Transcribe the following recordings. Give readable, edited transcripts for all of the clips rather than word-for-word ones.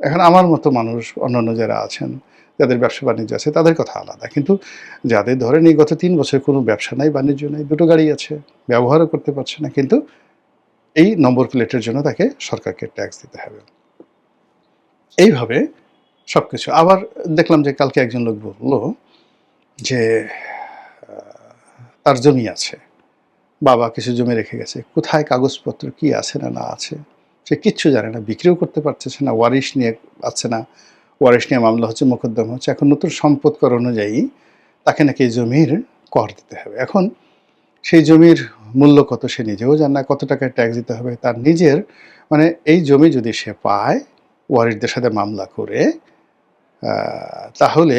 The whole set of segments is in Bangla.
এখন আমার মতো মানুষ, অন্যান্য যারা আছেন, যাদের ব্যবসা বাণিজ্য আছে তাদের কথা আলাদা। কিন্তু যাদের ধরেন এই গত ৩ বছর কোনো ব্যবসা নাই, বাণিজ্য নাই, ২ টো গাড়ি আছে, ব্যবহারও করতে পারছে না, কিন্তু এই নম্বর প্লেটের জন্য তাকে সরকারকে ট্যাক্স দিতে হবে। এইভাবে সবকিছু। আবার দেখলাম যে কালকে একজন লোক বলল যে তার জমি আছে, বাবা কিছু জমি রেখে গেছে, কোথায় কাগজপত্র কি আছে না আছে সে কিচ্ছু জানে না, বিক্রিও করতে পারতেছে না, ওয়ারিশ নিয়ে পাচ্ছে না, ওয়ারিশ নিয়ে মামলা হচ্ছে, মোকদ্দমা হচ্ছে। এখন নতুন সম্পদ কর অনুযায়ী তাকে নাকি এই জমির কর দিতে হবে। এখন সেই জমির মূল্য কত সে নিজেও জানে না, কত টাকায় ট্যাক্স দিতে হবে তার নিজের, মানে এই জমি যদি সে পায় ওয়ারিশদের সাথে মামলা করে, তাহলে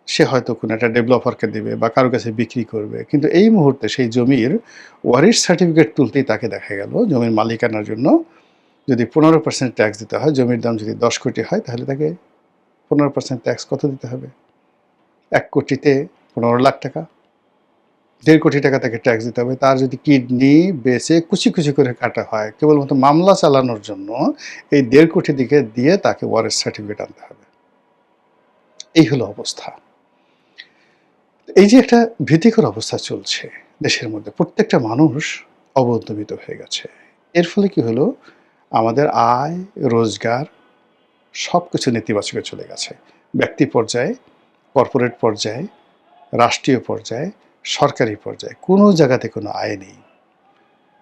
সে হয়তো কোনো একটা ডেভেলপারকে দেবে বা কারো কাছে বিক্রি করবে। কিন্তু এই মুহূর্তে সেই জমির ওয়ারিশ সার্টিফিকেট তুলতেই তাকে দেখা গেল জমির মালিকানার জন্য যদি 15% ট্যাক্স দিতে হয়, জমির দাম যদি 10 কোটি হয় তাহলে তাকে 15% ট্যাক্স কত দিতে হবে? 1 কোটিতে 15 লাখ টাকা, 1.5 কোটি টাকা তাকে ট্যাক্স দিতে হবে। তার যদি কিডনি বেচে কুচি কুচি করে কাটা হয়, কেবলমাত্র মামলা চালানোর জন্য এই 1.5 কোটি দিকে দিয়ে তাকে ওয়ারিশ সার্টিফিকেট আনতে হবে। এই হলো অবস্থা। এই যে একটা ভীতিকর অবস্থা চলছে দেশের মধ্যে, প্রত্যেকটা মানুষ অবদমিত হয়ে গেছে। এর ফলে কি হলো, আমাদের আয় রোজগার সব কিছু নেতিবাচকে চলে গেছে। ব্যক্তি পর্যায়ে, কর্পোরেট পর্যায়ে, রাষ্ট্রীয় পর্যায়ে, সরকারি পর্যায়ে কোনো জায়গাতে কোনো আয় নেই।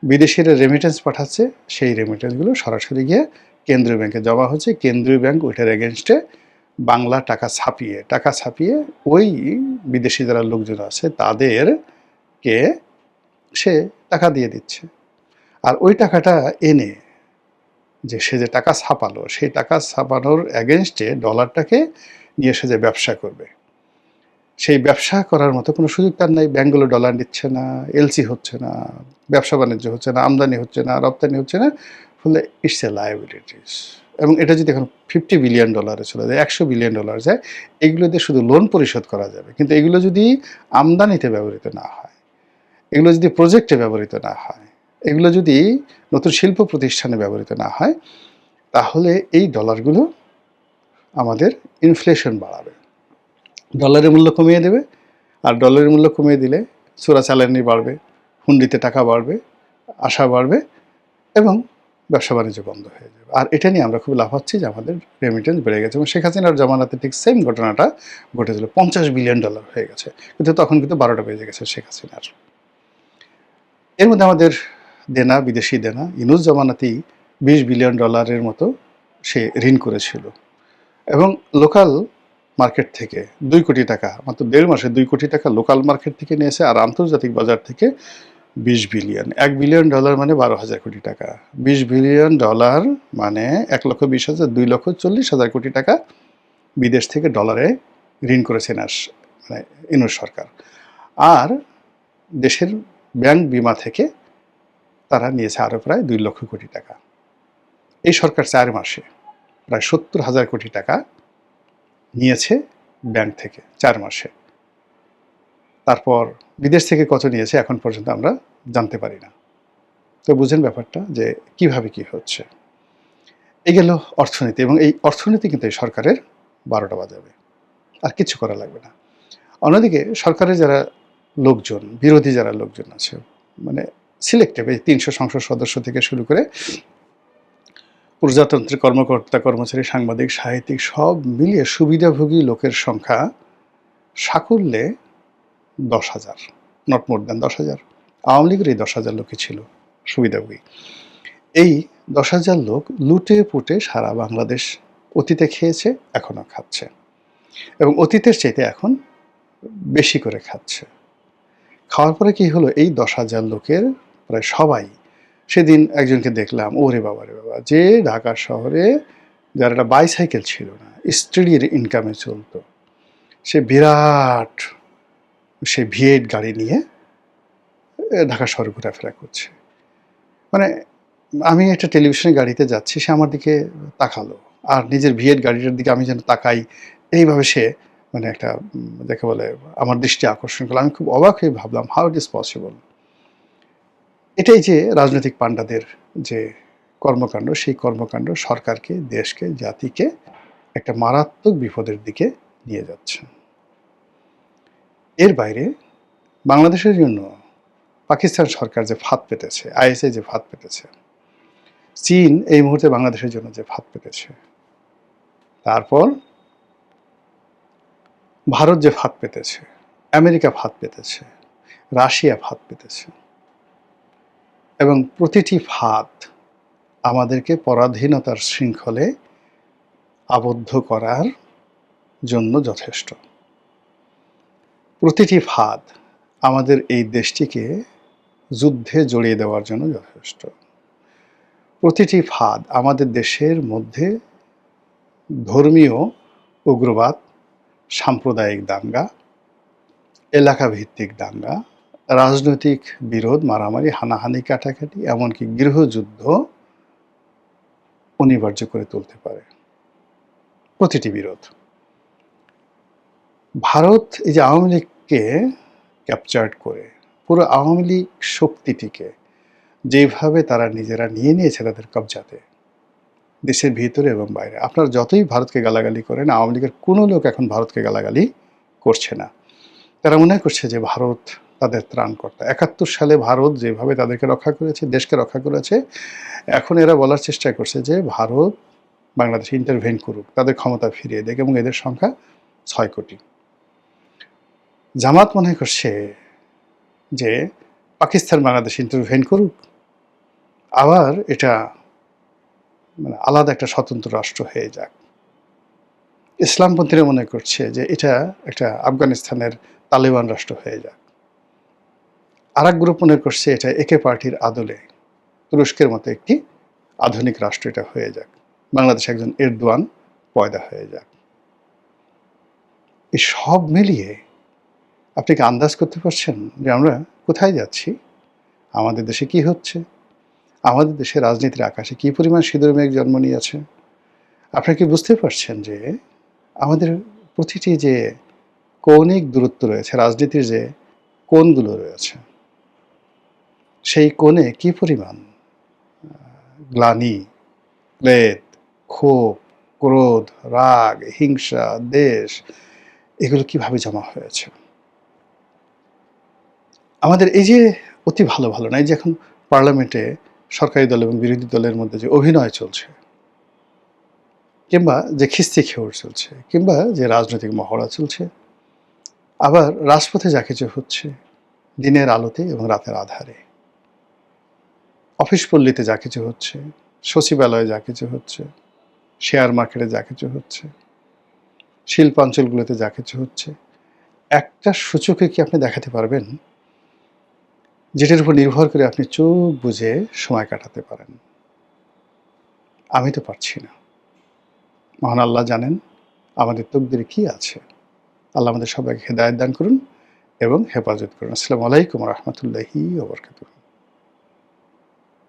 বিদেশিরা রেমিটেন্স পাঠাচ্ছে, সেই রেমিটেন্সগুলো সরাসরি গিয়ে কেন্দ্রীয় ব্যাংকে জমা হচ্ছে, কেন্দ্রীয় ব্যাংক ওইটার এগেনস্টে বাংলা টাকা ছাপিয়ে ওই বিদেশি যারা লোকজন আছে তাদেরকে সে টাকা দিয়ে দিচ্ছে। আর ওই টাকাটা এনে যে সে যে টাকা ছাপালো, সেই টাকা ছাপানোর এগেনস্টে ডলারটাকে নিয়ে সে যে ব্যবসা করবে, সেই ব্যবসা করার মতো কোনো সুযোগ তার নাই। ব্যাংকগুলো ডলার নিচ্ছে না, এলসি হচ্ছে না, ব্যবসা বাণিজ্য হচ্ছে না, আমদানি হচ্ছে না, রপ্তানি হচ্ছে না, ফলে ইটস এ লায়াবিলিটিস। এবং এটা যদি এখন $50 বিলিয়ন চলে যায়, $100 বিলিয়ন যায়, এগুলো দিয়ে শুধু লোন পরিশোধ করা যাবে। কিন্তু এগুলো যদি আমদানিতে ব্যবহৃত না হয়, এগুলো যদি প্রজেক্টে ব্যবহৃত না হয়, এগুলো যদি নতুন শিল্প প্রতিষ্ঠানে ব্যবহৃত না হয়, তাহলে এই ডলারগুলো আমাদের ইনফ্লেশন বাড়াবে, ডলারের মূল্য কমিয়ে দেবে। আর ডলারের মূল্য কমিয়ে দিলে চোরাচালানি বাড়বে, হুন্ডিতে টাকা বাড়বে, আশা বাড়বে এবং ব্যবসা বাণিজ্য বন্ধ হয়ে যাবে। আর এটা নিয়ে আমরা খুব লাফাচ্ছি যে আমাদের রেমিটেন্স বেড়ে গেছে। এবং শেখ হাসিনার জমানাতে ঠিক সেম ঘটনাটা ঘটেছিল, $50 বিলিয়ন হয়ে গেছে, কিন্তু তখন কিন্তু 12টা বেজে গেছে শেখ হাসিনার। এর মধ্যে আমাদের দেনা, বিদেশি দেনা, ইউনূস জমানাতেই $20 বিলিয়ন মতো সে ঋণ করেছিল। এবং লোকাল মার্কেট থেকে 2 কোটি টাকা, মাত্র 1.5 মাসে 2 কোটি টাকা লোকাল মার্কেট থেকে নিয়েছে, আর আন্তর্জাতিক বাজার থেকে 20 বিলিয়ন। $1 বিলিয়ন মানে 12,000 কোটি টাকা। $20 বিলিয়ন মানে 1,20,000, 2,40,000 কোটি টাকা বিদেশ থেকে ডলারে ঋণ করেছেন মানে ইউনূস সরকার। আর দেশের ব্যাংক বিমা থেকে তারা নিয়েছে আরও প্রায় 2 লক্ষ কোটি টাকা। এই সরকার 4 মাসে প্রায় 70,000 কোটি টাকা নিয়েছে ব্যাংক থেকে 4 মাসে। তারপর বিদেশ থেকে কত নিয়েছে এখন পর্যন্ত আমরা জানতে পারি না। তো বুঝেন ব্যাপারটা যে কিভাবে কি হচ্ছে। এই গেল অর্থনীতি, এবং এই অর্থনীতি কিন্তু এই সরকারের 12টা বাজাবে, আর কিছু করা লাগবে না। অন্যদিকে সরকারের যারা লোকজন, বিরোধী যারা লোকজন আছে, মানে সিলেক্টিভ, এই 300 সংসদ সদস্য থেকে শুরু করে প্রজাতন্ত্রের কর্মকর্তা কর্মচারী, সাংবাদিক, সাহিত্যিক, সব মিলিয়ে সুবিধাভোগী লোকের সংখ্যা সাকুল্যে 10,000, নট মোর দ্যান 10,000। আওয়ামী লীগের এই 10,000 লোকই ছিল সুবিধাভোগী। এই 10,000 লোক লুটে পুটে সারা বাংলাদেশ অতীতে খেয়েছে, এখনও খাচ্ছে, এবং অতীতের চাইতে এখন বেশি করে খাচ্ছে। খাওয়ার পরে কি হলো, এই 10,000 লোকের প্রায় সবাই, সেদিন একজনকে দেখলাম, ওরে বাবা রে বাবা, যে ঢাকা শহরে যার একটা বাইসাইকেল ছিল না, স্ত্রীর ইনকামে চলতো, সে বিরাট সে V8 গাড়ি নিয়ে ঢাকা শহরে ঘোরাফেরা করছে। মানে আমি একটা টেলিভিশনের গাড়িতে যাচ্ছি, সে আমার দিকে তাকালো, আর নিজের V8 গাড়িটার দিকে আমি যেন তাকাই, এইভাবে সে মানে একটা যাকে বলে আমার দৃষ্টি আকর্ষণ করলো। আমি খুব অবাক হয়ে ভাবলাম, হাউ ইট ইজ পসিবল। এটাই যে রাজনৈতিক পাণ্ডাদের যে কর্মকাণ্ড, সেই কর্মকাণ্ড সরকারকে, দেশকে, জাতিকে একটা মারাত্মক বিপদের দিকে নিয়ে যাচ্ছে। এর বাইরে বাংলাদেশের জন্য পাকিস্তান সরকার যে ফাঁদ পেতেছে, আইএসআই যে ফাঁদ পেতেছে, চীন এই মুহূর্তে বাংলাদেশের জন্য যে ফাঁদ পেতেছে, তারপর ভারত যে ফাঁদ পেতেছে, আমেরিকা ফাঁদ পেতেছে, রাশিয়া ফাঁদ পেতেছে, এবং প্রতিটি ফাঁদ আমাদেরকে পরাধীনতার শৃঙ্খলে আবদ্ধ করার জন্য যথেষ্ট। প্রতিটি ফাঁদ আমাদের এই দেশটিকে যুদ্ধে জড়িয়ে দেওয়ার জন্য যথেষ্ট। প্রতিটি ফাঁদ আমাদের দেশের মধ্যে ধর্মীয় উগ্রবাদ, সাম্প্রদায়িক দাঙ্গা, এলাকা ভিত্তিক দাঙ্গা, রাজনৈতিক বিরোধ, মারামারি, হানাহানি, কাটাকাটি, এমনকি গৃহযুদ্ধ অনিবার্য করে তুলতে পারে। প্রতিটি বিরোধ। ভারত এই যে আওয়ামী লীগকে ক্যাপচার্ড করে পুরো আওয়ামী লীগ শক্তিটিকে যেভাবে তারা নিজেরা নিয়ে নিয়েছে তাদের কবজাতে, দেশের ভিতরে এবং বাইরে, আপনারা যতই ভারতকে গালাগালি করেন, আওয়ামী লীগের কোনো লোক এখন ভারতকে গালাগালি করছে না। তারা মনে করছে যে ভারত তাদের ত্রাণকর্তা। ৭১ সালে ভারত যেভাবে তাদেরকে রক্ষা করেছে, দেশকে রক্ষা করেছে, এখন এরা বলার চেষ্টা করছে যে ভারত বাংলাদেশে ইন্টারভেন করুক, তাদের ক্ষমতা ফিরিয়ে দেখ, এবং এদের সংখ্যা ৬ কোটি। জামাত মনে করছে যে পাকিস্তান বাংলাদেশে ইন্টারভেন করুক, আবার এটা মানে আলাদা একটা স্বতন্ত্র রাষ্ট্র হয়ে যাক। ইসলামপন্থীরা মনে করছে যে এটা একটা আফগানিস্তানের তালেবান রাষ্ট্র হয়ে যাক। আর এক গ্রুপ মনে করছে এটা একে পার্টির আদলে তুরস্কের মতো একটি আধুনিক রাষ্ট্র এটা হয়ে যাক, বাংলাদেশে একজন এরদোয়ান পয়দা হয়ে যাক। এই সব মিলিয়ে আপনি কি আন্দাজ করতে পারছেন যে আমরা কোথায় যাচ্ছি? আমাদের দেশে কি হচ্ছে? আমাদের দেশে রাজনীতির আকাশে কি পরিমাণ সিঁদুর মেঘ জন্ম নিয়েছে? আপনারা কি বুঝতে পারছেন যে আমাদের প্রতিটি যে কৌণিক দূরত্ব রয়েছে, রাজনীতির যে কোণগুলো রয়েছে, সেই কোণে কি পরিমাণ গ্লানি, ক্লেদ, ক্ষোভ, ক্রোধ, রাগ, হিংসা, দেশ, এগুলো কিভাবে জমা হয়েছে? আমাদের এই যে অতি ভালো ভালো না, এই যে এখন পার্লামেন্টে সরকারি দল এবং বিরোধী দলের মধ্যে যে অভিনয় চলছে, কিংবা যে খিস্তি খেউড় চলছে, কিংবা যে রাজনৈতিক মহড়া চলছে, আবার রাজপথে যা কিছু হচ্ছে দিনের আলোতে এবং রাতের আধারে, অফিস পল্লীতে যা কিছু হচ্ছে, সচিবালয়ে যা কিছু হচ্ছে, শেয়ার মার্কেটে যা কিছু হচ্ছে, শিল্পাঞ্চলগুলোতে যা কিছু হচ্ছে, একটা সূচকে কি আপনি দেখাতে পারবেন যেটার উপর নির্ভর করে আপনি চোখ বুজে সময় কাটাতে পারেন? আমি তো পারছি না। মহান আল্লাহ জানেন আমাদের তকদিরে কি আছে। আল্লাহ আমাদের সবাইকে হেদায়েত দান করুন এবং হেফাজত করুন। আসসালামু আলাইকুম ওয়া রাহমাতুল্লাহি ওয়া বারাকাতুহু।